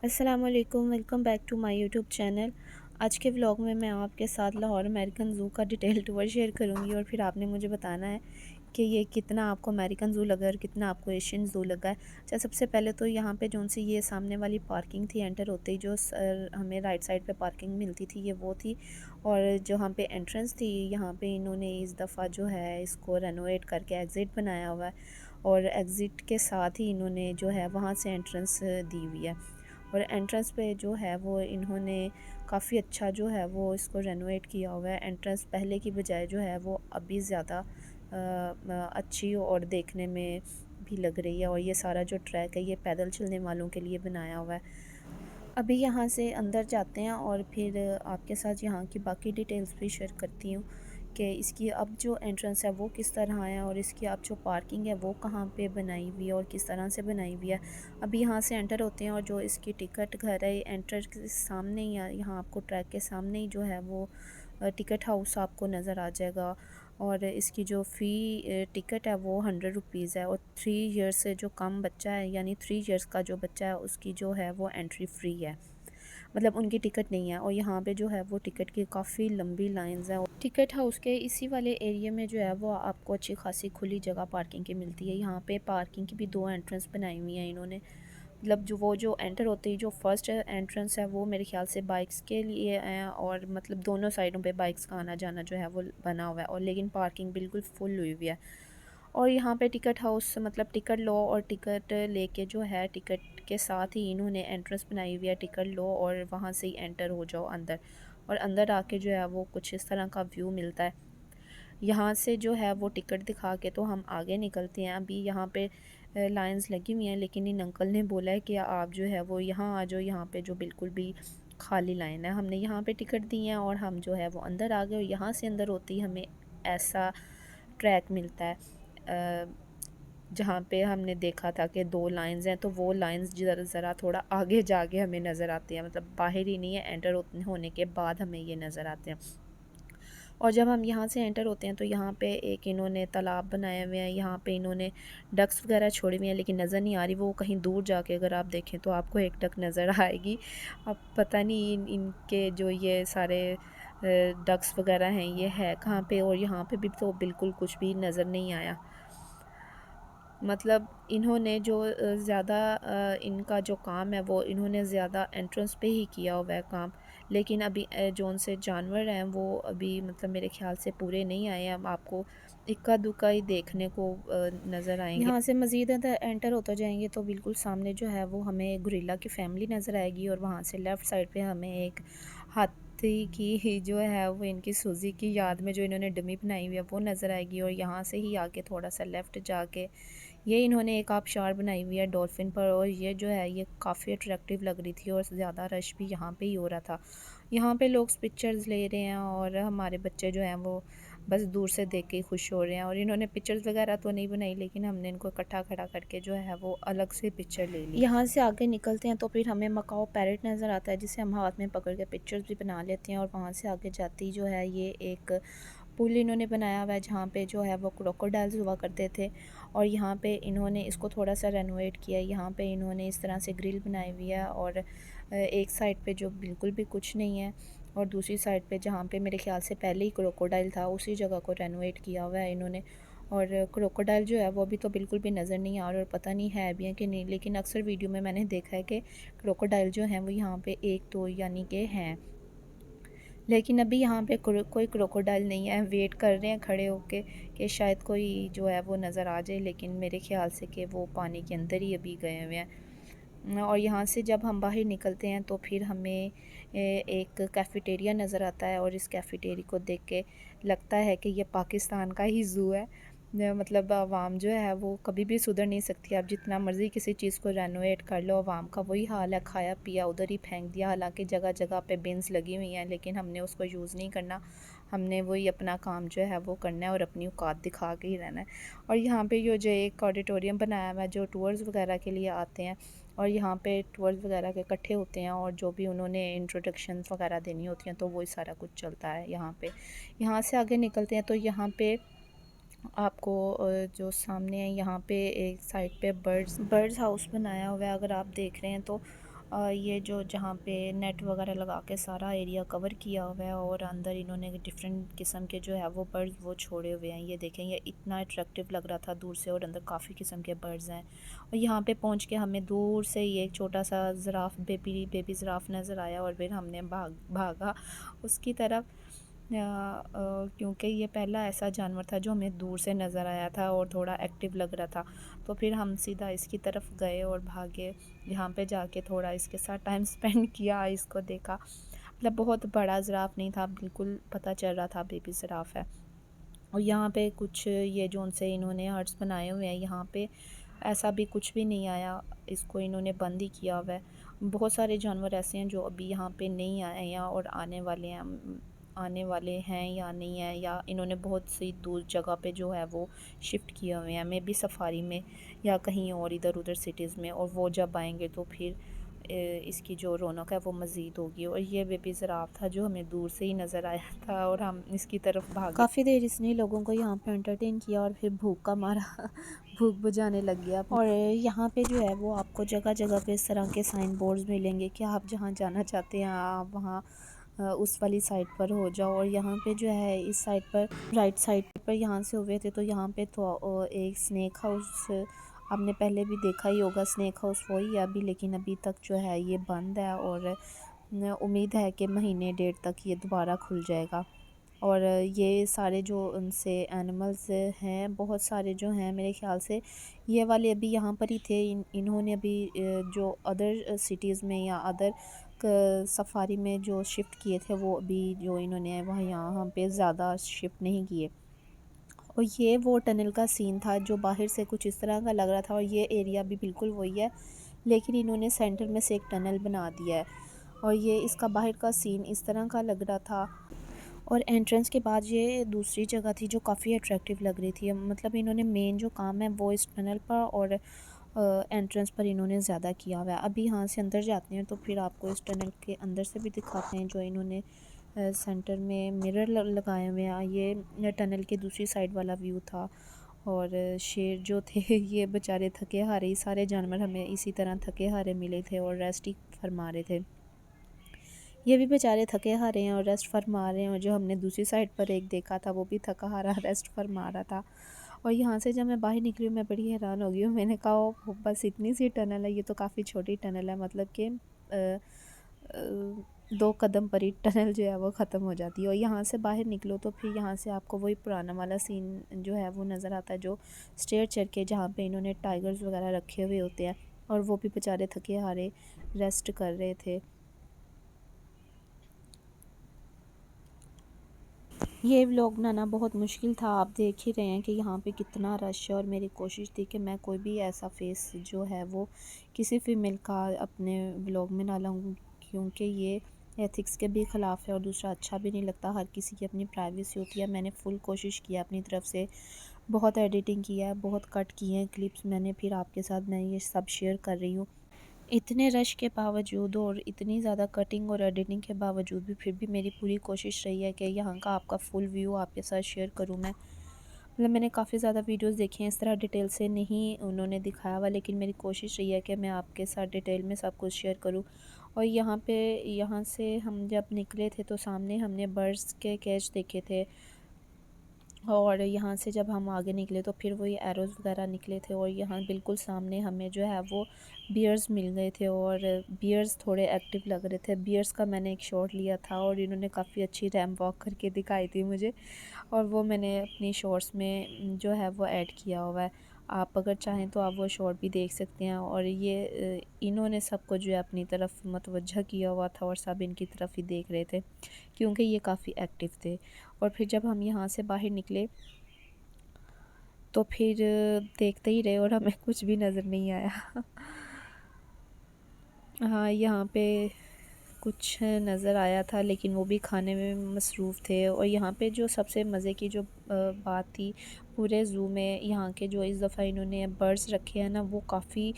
अस्सलामुअलैकुम, welcome back to my YouTube channel. आज के व्लॉग में मैं आपके साथ लाहौर अमेरिकन ज़ू का डिटेल टूर शेयर करूंगी और फिर आपने मुझे बताना है कि ये कितना आपको अमेरिकन ज़ू लगा और कितना आपको एशियन ज़ू लगा है। अच्छा, सबसे पहले तो यहाँ पे जो सी ये सामने वाली पार्किंग थी, एंटर होते ही जो हमें राइट साइड पे पार्किंग मिलती थी, ये वो थी। और जो यहाँ पे एंट्रेंस थी, यहाँ पे इन्होंने इस दफ़ा जो है इसको रेनोवेट करके एग्ज़िट बनाया हुआ है और एग्ज़िट के साथ ही इन्होंने जो है वहाँ से एंट्रेंस दी हुई है। और एंट्रेंस पे जो है वो इन्होंने काफ़ी अच्छा जो है वो इसको रेनोवेट किया हुआ है। एंट्रेंस पहले की बजाय जो है वो अभी ज़्यादा अच्छी और देखने में भी लग रही है। और ये सारा जो ट्रैक है ये पैदल चलने वालों के लिए बनाया हुआ है। अभी यहाँ से अंदर जाते हैं और फिर आपके साथ यहाँ की बाकी डिटेल्स भी शेयर करती हूँ कि इसकी अब जो एंट्रेंस है वो किस तरह है और इसकी अब जो पार्किंग है वो कहाँ पे बनाई हुई है और किस तरह से बनाई हुई है। अभी यहाँ से एंटर होते हैं और जो इसकी टिकट घर है एंटर के सामने ही, यहाँ आपको ट्रैक के सामने ही जो है वो टिकट हाउस आपको नज़र आ जाएगा। और इसकी जो फ़ी टिकट है वो 100 रुपीज़ है और 3 ईयर्स से जो कम बच्चा है यानी 3 ईयर्स का जो बच्चा है उसकी जो है वो एंट्री फ्री है, मतलब उनकी टिकट नहीं है। और यहाँ पे जो है वो टिकट की काफ़ी लंबी लाइंस हैं। टिकट हाउस के इसी वाले एरिया में जो है वो आपको अच्छी खासी खुली जगह पार्किंग की मिलती है। यहाँ पे पार्किंग की भी 2 एंट्रेंस बनाई हुई हैं इन्होंने, मतलब जो एंटर होते ही जो फर्स्ट एंट्रेंस है वो मेरे ख्याल से बाइक्स के लिए है और मतलब दोनों साइडों पे बाइक्स का आना जाना जो है वो बना हुआ है और लेकिन पार्किंग बिल्कुल फुल हुई हुई है। और यहाँ पे टिकट हाउस मतलब टिकट लो और टिकट लेके जो है टिकट के साथ ही इन्होंने एंट्रेंस बनाई हुई है। टिकट लो और वहाँ से ही एंटर हो जाओ अंदर, और अंदर आके जो है वो कुछ इस तरह का व्यू मिलता है। यहाँ से जो है वो टिकट दिखा के तो हम आगे निकलते हैं। अभी यहाँ पे लाइंस लगी हुई हैं लेकिन इन अंकल ने बोला है कि आप जो है वो यहाँ आ जाओ, यहाँ पे जो बिल्कुल भी खाली लाइन है। हमने यहाँ पे टिकट दी है और हम जो है वो अंदर आ गए और यहाँ से अंदर होती हमें ऐसा ट्रैक मिलता है जहाँ पे हमने देखा था कि 2 लाइंस हैं, तो वो लाइंस ज़रा थोड़ा आगे जाके हमें नज़र आते हैं, मतलब बाहर ही नहीं है, एंटर होने के बाद हमें ये नज़र आते हैं। और जब हम यहाँ से एंटर होते हैं तो यहाँ पे एक इन्होंने तालाब बनाए हुए हैं, यहाँ पे इन्होंने डक्स वगैरह छोड़ी हुई हैं लेकिन नज़र नहीं आ रही। वो कहीं दूर जाके अगर आप देखें तो आपको एक डक नज़र आएगी। अब पता नहीं इनके जो ये सारे डक्स वगैरह हैं ये है कहाँ पे, और यहाँ पे भी तो बिल्कुल कुछ भी नज़र नहीं आया। मतलब इन्होंने जो ज़्यादा इनका जो काम है वो इन्होंने ज़्यादा एंट्रेंस पे ही किया हुआ है काम। लेकिन अभी जौन से जानवर हैं वो अभी मतलब मेरे ख़्याल से पूरे नहीं आए हैं। अब आपको इक्का दुक्का ही देखने को नज़र आएंगे। यहाँ से मज़ीद अंदर एंटर होता जाएंगे तो बिल्कुल सामने जो है वो हमें गोरिल्ला की फैमिली नज़र आएगी और वहाँ से लेफ़्ट साइड पे हमें एक हाथी की जो है वो इनकी सूजी की याद में जो इन्होंने डमी बनाई हुई है वो नज़र आएगी। और यहाँ से ही आके थोड़ा सा लेफ़्ट जाके ये इन्होंने एक आबशार बनाई हुई है डॉल्फिन पर, और ये जो है ये काफ़ी अट्रैक्टिव लग रही थी और ज़्यादा रश भी यहाँ पे ही हो रहा था। यहाँ पे लोग पिक्चर्स ले रहे हैं और हमारे बच्चे जो हैं वो बस दूर से देख के ही खुश हो रहे हैं। और इन्होंने पिक्चर्स वगैरह तो नहीं बनाई लेकिन हमने इनको इकट्ठा खड़ा करके जो है वो अलग से पिक्चर ले ली। यहाँ से आगे निकलते हैं तो फिर हमें मकाओ पैरेट नज़र आता है जिसे हम हाथ में पकड़ के पिक्चर्स भी बना लेते हैं। और वहाँ से आगे जाती जो है ये एक पुल इन्होंने बनाया हुआ है जहाँ पे जो है वो क्रोकोडाइल्स हुआ करते थे। और यहाँ पे इन्होंने इसको थोड़ा सा रेनोवेट किया है। यहाँ पे इन्होंने इस तरह से ग्रिल बनाई हुई है और एक साइड पे जो बिल्कुल भी कुछ नहीं है और दूसरी साइड पे जहाँ पे मेरे ख्याल से पहले ही क्रोकोडाइल था उसी जगह को रेनोवेट किया हुआ है इन्होंने। और क्रोकोडाइल जो है वो अभी तो बिल्कुल भी नज़र नहीं आ रहा और पता नहीं है भी है कि नहीं, लेकिन अक्सर वीडियो में मैंने देखा है कि क्रोकोडाइल जो हैं वो यहाँ पे एक दो यानी कि हैं, लेकिन अभी यहाँ पे कोई क्रोकोडाइल नहीं है। वेट कर रहे हैं खड़े होके कि शायद कोई जो है वो नज़र आ जाए, लेकिन मेरे ख्याल से कि वो पानी के अंदर ही अभी गए हुए हैं। और यहाँ से जब हम बाहर निकलते हैं तो फिर हमें एक कैफ़ेटेरिया नज़र आता है और इस कैफ़ेटेरिया को देख के लगता है कि ये पाकिस्तान का ही ज़ू है। मतलब आवाम जो है वो कभी भी सुधर नहीं सकती। आप जितना मर्ज़ी किसी चीज़ को रेनोवेट कर लो, आवाम का वही हाल है, खाया पिया उधर ही फेंक दिया। हालांकि जगह जगह पे बिन्स लगी हुई हैं लेकिन हमने उसको यूज़ नहीं करना, हमने वही अपना काम जो है वो करना है और अपनी औकात दिखा के ही रहना है। और यहाँ पे जो एक ऑडिटोरियम बनाया हुआ है जो टूर्स वगैरह के लिए आते हैं और यहाँ पे टूर्स वगैरह के इकट्ठे होते हैं और जो भी उन्होंने इंट्रोडक्शन वगैरह देनी होती हैं तो वही सारा कुछ चलता है यहाँ पे। यहाँ से आगे निकलते हैं तो यहाँ पे आपको जो सामने है यहाँ पे एक साइड पे बर्ड्स हाउस बनाया हुआ है। अगर आप देख रहे हैं तो ये जो जहाँ पे नेट वगैरह लगा के सारा एरिया कवर किया हुआ है और अंदर इन्होंने डिफरेंट किस्म के जो है वो बर्ड्स वो छोड़े हुए हैं। ये देखें, ये इतना अट्रैक्टिव लग रहा था दूर से और अंदर काफ़ी किस्म के बर्ड्स हैं। और यहाँ पे पहुँच के हमें दूर से ये एक छोटा सा ज़राफ़ बेबी ज़राफ़ नज़र आया और फिर हमने भागा उसकी तरफ, क्योंकि ये पहला ऐसा जानवर था जो हमें दूर से नज़र आया था और थोड़ा एक्टिव लग रहा था। तो फिर हम सीधा इसकी तरफ गए और भागे। यहाँ पे जाके थोड़ा इसके साथ टाइम स्पेंड किया, इसको देखा। मतलब बहुत बड़ा ज़िराफ़ नहीं था, बिल्कुल पता चल रहा था बेबी ज़िराफ़ है। और यहाँ पे कुछ ये जो उनसे इन्होंने हर्ट्स बनाए हुए हैं, यहाँ पे ऐसा भी कुछ भी नहीं आया, इसको इन्होंने बंद ही किया हुआ है। बहुत सारे जानवर ऐसे हैं जो अभी यहाँ पे नहीं आए हैं और आने वाले हैं या नहीं है, या इन्होंने बहुत सी दूर जगह पे जो है वो शिफ्ट किए हुए हैं, मे बी सफारी में या कहीं और इधर उधर सिटीज़ में। और वो जब आएंगे तो फिर इसकी जो रौनक है वो मज़ीद होगी। और ये बेबी ज़िराफ़ था जो हमें दूर से ही नज़र आया था और हम इसकी तरफ भागे। काफ़ी देर इसने लोगों को यहाँ पे एंटरटेन किया और फिर भूख का मारा भूख बुझाने लग गया। और यहाँ पे जो है वो आपको जगह जगह पे इस तरह के साइन बोर्ड्स मिलेंगे कि आप जहाँ जाना चाहते हैं आप वहाँ उस वाली साइड पर हो जाओ। और यहाँ पे जो है इस साइड पर, राइट साइड पर यहाँ से हुए थे तो यहाँ पे तो एक स्नैक हाउस आपने पहले भी देखा ही होगा। स्नैक हाउस वही है अभी, लेकिन अभी तक जो है ये बंद है और उम्मीद है कि महीने डेढ़ तक ये दोबारा खुल जाएगा। और ये सारे जो उनसे एनिमल्स हैं, बहुत सारे जो हैं मेरे ख़्याल से ये वाले अभी यहाँ पर ही थे। इन्होंने अभी जो अदर सिटीज़ में या अदर सफारी में जो शिफ्ट किए थे वो अभी जो इन्होंने वहाँ यहाँ पे ज़्यादा शिफ्ट नहीं किए। और ये वो टनल का सीन था जो बाहर से कुछ इस तरह का लग रहा था और ये एरिया भी बिल्कुल वही है, लेकिन इन्होंने सेंटर में से एक टनल बना दिया है। और ये इसका बाहर का सीन इस तरह का लग रहा था और एंट्रेंस के बाद ये दूसरी जगह थी जो काफ़ी अट्रैक्टिव लग रही थी। मतलब इन्होंने मेन जो काम है वो इस टनल पर और एंट्रेंस पर इन्होंने ज़्यादा किया हुआ है। अभी यहाँ से अंदर जाते हैं तो फिर आपको इस टनल के अंदर से भी दिखाते हैं जो इन्होंने सेंटर में मिरर लगाए हुए हैं। ये टनल के दूसरी साइड वाला व्यू था। और शेर जो थे ये बेचारे थके हारे, ही सारे जानवर हमें इसी तरह थके हारे मिले थे और रेस्ट ही फरमा रहे थे। ये भी बेचारे थके हारे हैं और रेस्ट फरमा रहे हैं। और जो हमने दूसरी साइड पर एक देखा था वो भी थका हारा रेस्ट फरमा रहा था। और यहाँ से जब मैं बाहर निकली हूँ मैं बड़ी हैरान हो गई हूँ। मैंने कहा ओ बस इतनी सी टनल है, ये तो काफ़ी छोटी टनल है। मतलब कि 2 कदम पर ही टनल जो है वो ख़त्म हो जाती है। और यहाँ से बाहर निकलो तो फिर यहाँ से आपको वही पुराना वाला सीन जो है वो नज़र आता है, जो स्टेयर चढ़ के जहाँ पे इन्होंने टाइगर्स वगैरह रखे हुए होते हैं और वो भी बेचारे थके हारे रेस्ट कर रहे थे। ये व्लॉग बनाना बहुत मुश्किल था, आप देख ही रहे हैं कि यहाँ पे कितना रश है। और मेरी कोशिश थी कि मैं कोई भी ऐसा फेस जो है वो किसी फीमेल का अपने व्लॉग में ना लाऊं, क्योंकि ये एथिक्स के भी ख़िलाफ़ है और दूसरा अच्छा भी नहीं लगता। हर किसी की अपनी प्राइवेसी होती है। मैंने फुल कोशिश किया अपनी तरफ से, बहुत एडिटिंग किया है, बहुत कट किए हैं क्लिप्स मैंने, फिर आपके साथ मैं ये सब शेयर कर रही हूँ। इतने रश के बावजूद और इतनी ज़्यादा कटिंग और एडिटिंग के बावजूद भी फिर भी मेरी पूरी कोशिश रही है कि यहाँ का आपका फुल व्यू आपके साथ शेयर करूँ मैं। मतलब मैंने काफ़ी ज़्यादा वीडियोस देखे हैं, इस तरह डिटेल से नहीं उन्होंने दिखाया हुआ, लेकिन मेरी कोशिश रही है कि मैं आपके साथ डिटेल में सब कुछ शेयर करूँ। और यहाँ से हम जब निकले थे तो सामने हमने बर्ड्स के केज देखे थे। और यहाँ से जब हम आगे निकले तो फिर वही एरोज़ वगैरह निकले थे। और यहाँ बिल्कुल सामने हमें जो है वो बियर्स मिल गए थे और बियर्स थोड़े एक्टिव लग रहे थे। बियर्स का मैंने एक शॉट लिया था और इन्होंने काफ़ी अच्छी रैंप वॉक करके दिखाई थी मुझे, और वो मैंने अपनी शॉर्ट्स में जो है वो ऐड किया हुआ है। आप अगर चाहें तो आप वो शॉर्ट भी देख सकते हैं। और ये इन्होंने सबको जो है अपनी तरफ मतवज्जा किया हुआ था और सब इनकी तरफ ही देख रहे थे क्योंकि ये काफ़ी एक्टिव थे। और फिर जब हम यहाँ से बाहर निकले तो फिर देखते ही रहे और हमें कुछ भी नज़र नहीं आया। हाँ, यहाँ पे कुछ नज़र आया था लेकिन वो भी खाने में मसरूफ़ थे। और यहाँ पे जो सबसे मज़े की जो बात थी पूरे ज़ू में, यहाँ के जो इस दफ़ा इन्होंने बर्ड्स रखे हैं ना वो काफ़ी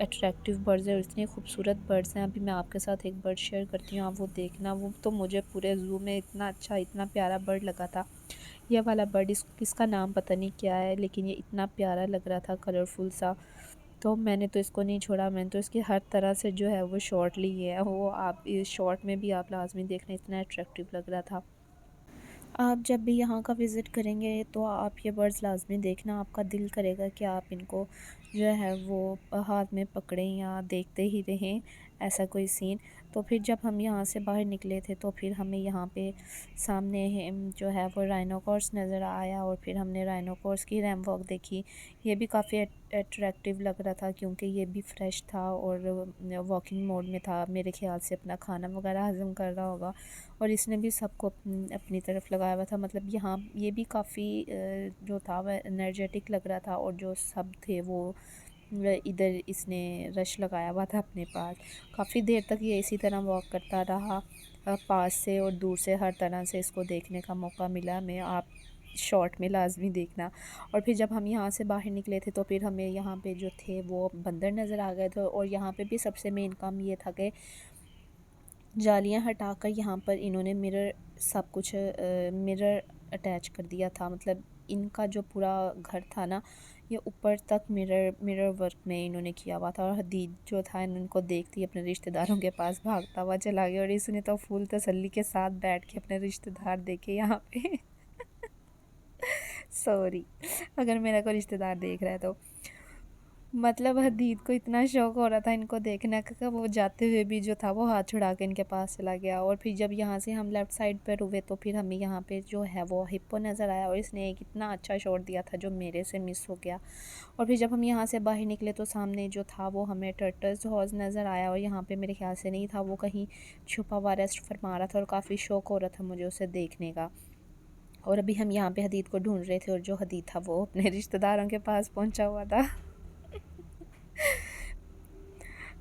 अट्रैक्टिव बर्ड्स हैं और इतने खूबसूरत बर्ड्स हैं। अभी मैं आपके साथ एक बर्ड शेयर करती हूँ, आप वो देखना। वो तो मुझे पूरे ज़ू में इतना अच्छा, इतना प्यारा बर्ड लगा था। यह वाला बर्ड, इसका नाम पता नहीं क्या है, लेकिन ये इतना प्यारा लग रहा था, कलरफुल सा। तो मैंने तो इसको नहीं छोड़ा, मैंने तो इसकी हर तरह से जो है वो शॉट ली है। वो आप इस शॉट में भी आप लाजमी देखना, इतना अट्रैक्टिव लग रहा था। आप जब भी यहाँ का विज़िट करेंगे तो आप ये बर्ड्स लाजमी देखना, आपका दिल करेगा कि आप इनको जो है वो हाथ में पकड़ें या देखते ही रहें, ऐसा कोई सीन। तो फिर जब हम यहाँ से बाहर निकले थे तो फिर हमें यहाँ पे सामने जो है वो राइनोकॉर्ड्स नज़र आया, और फिर हमने राइनोकॉर्ड्स की रैम वॉक देखी। ये भी काफ़ी अट्रैक्टिव लग रहा था क्योंकि ये भी फ्रेश था और वॉकिंग मोड में था, मेरे ख्याल से अपना खाना वगैरह हज़म कर रहा होगा, और इसने भी सबको अपनी तरफ लगाया हुआ था। मतलब यहाँ ये भी काफ़ी जो था वह एनर्जेटिक लग रहा था, और जो सब थे वो इधर इसने रश लगाया हुआ था अपने पास। काफ़ी देर तक ये इसी तरह वॉक करता रहा, पास से और दूर से हर तरह से इसको देखने का मौका मिला। मैं आप शॉर्ट में लाजमी देखना। और फिर जब हम यहाँ से बाहर निकले थे तो फिर हमें यहाँ पे जो थे वो बंदर नज़र आ गए थे, और यहाँ पे भी सबसे मेन काम ये था कि जालियाँ हटाकर यहाँ पर इन्होंने मिरर सब कुछ मिरर अटैच कर दिया था। मतलब इनका जो पूरा घर था ना, ये ऊपर तक मिरर वर्क में इन्होंने किया हुआ था। और हदीद जो था इनको देखते ही अपने रिश्तेदारों के पास भागता हुआ चला गया, और इसने तो फुल तसल्ली के साथ बैठ के अपने रिश्तेदार देखे यहाँ पे। सॉरी अगर मेरा कोई रिश्तेदार देख रहा है तो। मतलब हदीद को इतना शौक हो रहा था इनको देखने का, वो जाते हुए भी जो था वो हाथ छुड़ा के इनके पास चला गया। और फिर जब यहाँ से हम लेफ़्ट साइड पर हुए तो फिर हमें यहाँ पे जो है वो हिप्पो नज़र आया, और इसने एक इतना अच्छा शॉट दिया था जो मेरे से मिस हो गया। और फिर जब हम यहाँ से बाहर निकले तो सामने जो था वो हमें टर्टल्स हौज़ नज़र आया, और यहाँ पे मेरे ख्याल से नहीं था, वो कहीं छुपा हुआ रेस्ट फरमा रहा था, और काफ़ी शौक हो रहा था मुझे उसे देखने का। और अभी हम यहाँ पे हदीद को ढूंढ रहे थे, और जो हदीद था वो अपने रिश्तेदारों के पास पहुँचा हुआ था।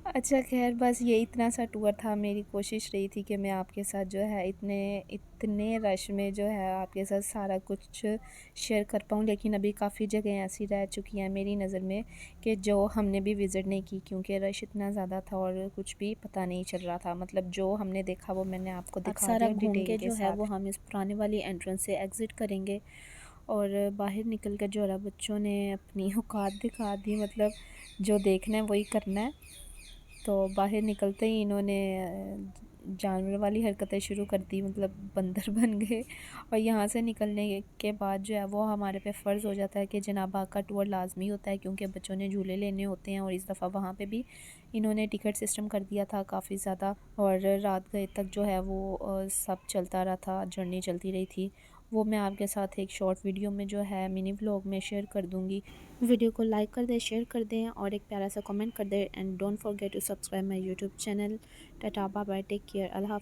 अच्छा खैर, बस ये इतना सा टूर था। मेरी कोशिश रही थी कि मैं आपके साथ जो है इतने रश में जो है आपके साथ सारा कुछ शेयर कर पाऊँ, लेकिन अभी काफ़ी जगह ऐसी रह चुकी हैं मेरी नज़र में कि जो हमने भी विज़िट नहीं की, क्योंकि रश इतना ज़्यादा था और कुछ भी पता नहीं चल रहा था। मतलब जो हमने देखा वो मैंने आपको दिखा सारा दिया घूम डिटेल के के जो है वो साथ। हम इस पुराने वाली एंट्रेंस से एग्ज़िट करेंगे, और बाहर निकल कर जो है बच्चों ने अपनी औकात दिखा दी। मतलब जो देखना है वही करना है। तो बाहर निकलते ही इन्होंने जानवर वाली हरकतें शुरू कर दी, मतलब बंदर बन गए। और यहाँ से निकलने के बाद जो है वो हमारे पे फ़र्ज़ हो जाता है कि जनाब बाग का टूर लाजमी होता है, क्योंकि बच्चों ने झूले लेने होते हैं। और इस दफ़ा वहाँ पे भी इन्होंने टिकट सिस्टम कर दिया था काफ़ी ज़्यादा, और रात गए तक जो है वो सब चलता रहा था, जर्नी चलती रही थी। वो मैं आपके साथ एक शॉर्ट वीडियो में जो है मिनी व्लॉग में शेयर कर दूँगी। वीडियो को लाइक कर दें, शेयर कर दें, और एक प्यारा सा कमेंट कर दें, and don't forget to subscribe my YouTube channel. Tata bye bye, take care, अल्लाह हाफ़िज़।